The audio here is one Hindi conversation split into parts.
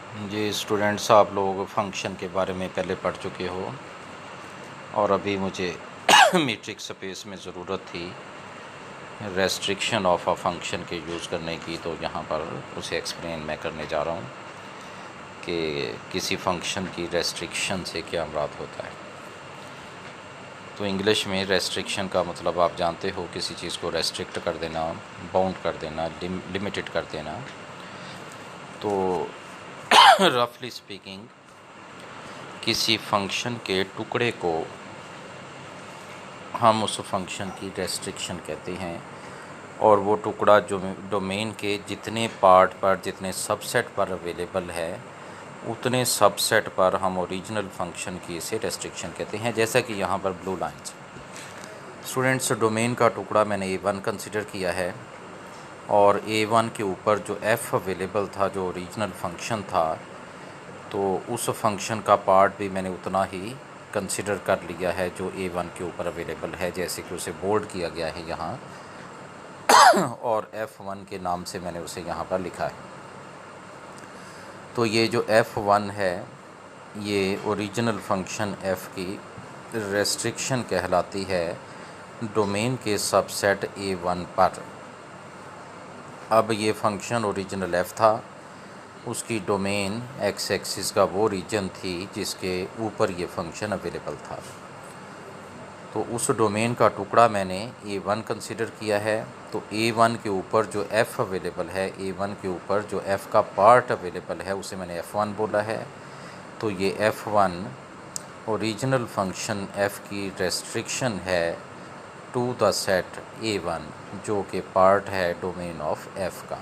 जी स्टूडेंट्स, आप लोग फंक्शन के बारे में पहले पढ़ चुके हो और अभी मुझे मीट्रिक स्पेस में ज़रूरत थी रेस्ट्रिक्शन ऑफ अ फंक्शन के यूज़ करने की, तो यहाँ पर उसे एक्सप्लेन मैं करने जा रहा हूँ कि किसी फंक्शन की रेस्ट्रिक्शन से क्या मुराद होता है। तो इंग्लिश में रेस्ट्रिक्शन का मतलब आप जानते हो, किसी चीज़ को रेस्ट्रिक्ट कर देना, बाउंड कर देना, लिमिटेड कर देना। तो रफली स्पीकिंग किसी फंक्शन के टुकड़े को हम उस फंक्शन की रेस्ट्रिक्शन कहते हैं, और वो टुकड़ा जो डोमेन के जितने पार्ट पर, जितने सबसेट पर अवेलेबल है, उतने सबसेट पर हम ओरिजिनल फंक्शन की इसे रेस्ट्रिक्शन कहते हैं। जैसा कि यहाँ पर ब्लू लाइंस स्टूडेंट्स, डोमेन का टुकड़ा मैंने A1 कंसिडर किया है, और A1 के ऊपर जो f अवेलेबल था, जो ओरिजिनल फंक्शन था, तो उस फंक्शन का पार्ट भी मैंने उतना ही कंसिडर कर लिया है जो A1 के ऊपर अवेलेबल है, जैसे कि उसे बोल्ड किया गया है यहाँ और F1 के नाम से मैंने उसे यहाँ पर लिखा है। तो ये जो F1 है, ये ओरिजिनल फंक्शन f की रेस्ट्रिक्शन कहलाती है डोमेन के सबसेट A1 पर। अब ये फंक्शन ओरिजिनल f था, उसकी डोमेन x एक्सिस का वो रीजन थी जिसके ऊपर ये फंक्शन अवेलेबल था। तो उस डोमेन का टुकड़ा मैंने A1 कंसिडर किया है। तो A1 के ऊपर जो f अवेलेबल है, A1 के ऊपर जो f का पार्ट अवेलेबल है, उसे मैंने F1 बोला है। तो ये F1 ओरिजिनल फंक्शन f की रेस्ट्रिक्शन है टू द सेट A1, जो कि पार्ट है डोमेन ऑफ f का।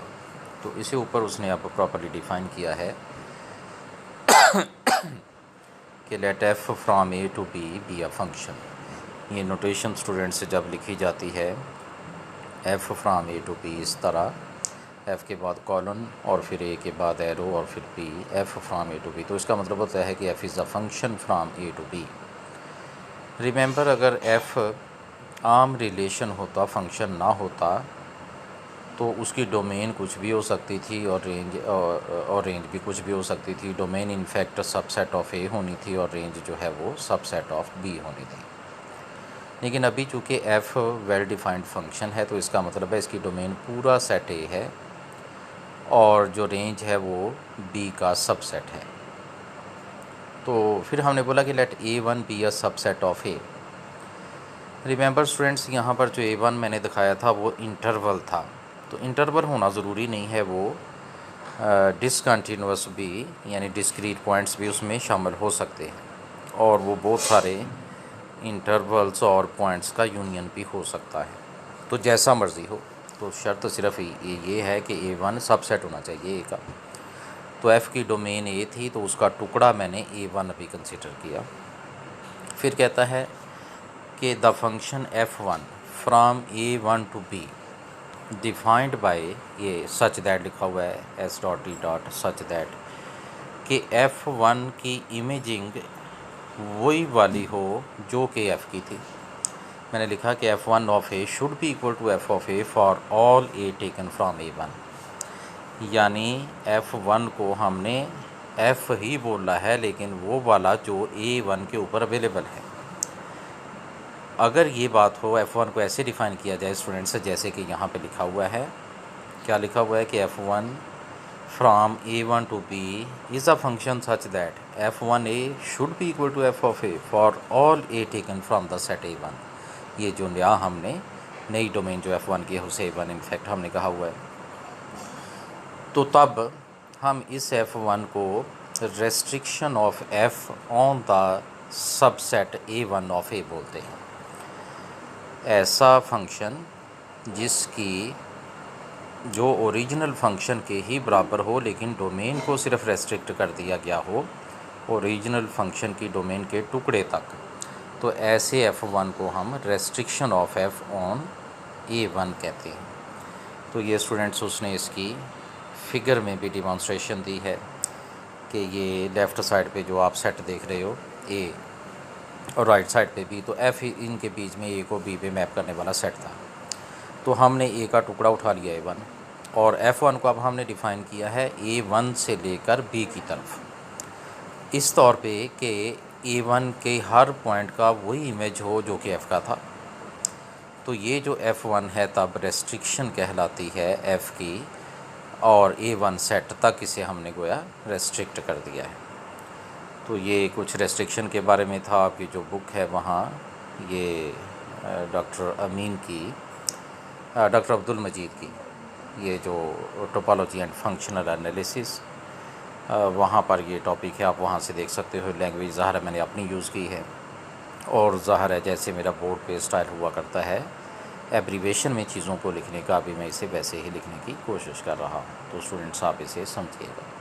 तो इसे ऊपर उसने अब प्रॉपर्ली डिफ़ाइन किया है कि let f from A to B be a function. ये नोटेशन स्टूडेंट से जब लिखी जाती है f from A to B इस तरह, f के बाद कॉलन और फिर a के बाद एरो और फिर b, f from A to B, तो इसका मतलब होता है कि f is a function from A to B। Remember, अगर f आर्म रिलेशन होता, फंक्शन ना होता, तो उसकी डोमेन कुछ भी हो सकती थी और रेंज भी कुछ भी हो सकती थी। डोमेन इनफैक्ट सबसेट ऑफ ए होनी थी और रेंज जो है वो सबसेट ऑफ बी होनी थी। लेकिन अभी चूँकि f वेल डिफाइंड फंक्शन है, तो इसका मतलब है इसकी डोमेन पूरा सेट ए है और जो रेंज है वो b का सबसेट है। तो फिर हमने बोला कि let A1 be a subset of A. Remember students, यहाँ पर जो A1 मैंने दिखाया था वो इंटरवल था। तो इंटरवल होना ज़रूरी नहीं है, वो डिसकंटिन्यूअस भी, यानी डिस्क्रीट पॉइंट्स भी उसमें शामिल हो सकते हैं, और वो बहुत सारे इंटरवल्स और पॉइंट्स का यूनियन भी हो सकता है। तो जैसा मर्ज़ी हो, तो शर्त सिर्फ ये है कि A1 सबसेट होना चाहिए A का। तो f की डोमेन A थी, तो उसका टुकड़ा मैंने A1 भी कंसिडर किया। फिर कहता है कि the function F1 from A1 to B defined by, ये सच दैट लिखा हुआ है S dot T dot such that, कि F1 की इमेजिंग वही वाली हो जो कि F की थी। मैंने लिखा कि F1 of A should be equal to F of A for all A taken from A1, यानी F1 को हमने F ही बोला है, लेकिन वो वाला जो A1 के ऊपर अवेलेबल है। अगर ये बात हो, F1 को ऐसे डिफ़ाइन किया जाए स्टूडेंट्स, जैसे कि यहाँ पे लिखा हुआ है, क्या लिखा हुआ है कि F1 from A1 to B is a function such that F1A should be equal to F of A for all A taken from the set A1। ये जो नया हमने नई डोमेन जो F1 की है उसे A1 इनफैक्ट हमने कहा हुआ है। तो तब हम इस F1 को restriction of F on the subset A1 of A बोलते हैं। ऐसा फंक्शन जिसकी जो ओरिजिनल फंक्शन के ही बराबर हो, लेकिन डोमेन को सिर्फ रेस्ट्रिक्ट कर दिया गया हो ओरिजिनल फंक्शन की डोमेन के टुकड़े तक, तो ऐसे F1 को हम restriction of F on A1 कहते हैं। तो ये स्टूडेंट्स उसने इसकी फिगर में भी डिमॉन्स्ट्रेशन दी है कि ये लेफ़्ट साइड पे जो आप सेट देख रहे हो A, और राइट साइड पे भी, तो F इनके बीच में A को B पे मैप करने वाला सेट था। तो हमने A का टुकड़ा उठा लिया A1, और F1 को अब हमने डिफ़ाइन किया है A1 से लेकर B की तरफ, इस तौर पे कि A1 के हर पॉइंट का वही इमेज हो जो कि F का था। तो ये जो F1 है तब रेस्ट्रिक्शन कहलाती है F की, और A1 सेट तक इसे हमने गोया रेस्ट्रिक्ट कर दिया है। तो ये कुछ रेस्ट्रिक्शन के बारे में था। आपकी जो बुक है वहाँ ये डॉक्टर अमीन की, डॉक्टर अब्दुल मजीद की, ये जो टोपोलॉजी एंड फंक्शनल एनालिसिस, वहाँ पर ये टॉपिक है, आप वहाँ से देख सकते हो। लैंग्वेज ज़ाहिर है मैंने अपनी यूज़ की है, और ज़ाहिर है जैसे मेरा बोर्ड पे स्टाइल हुआ करता है एब्रीवेशन में चीज़ों को लिखने का, भी मैं इसे वैसे ही लिखने की कोशिश कर रहा हूँ। तो स्टूडेंट्स आप इसे समझिएगा।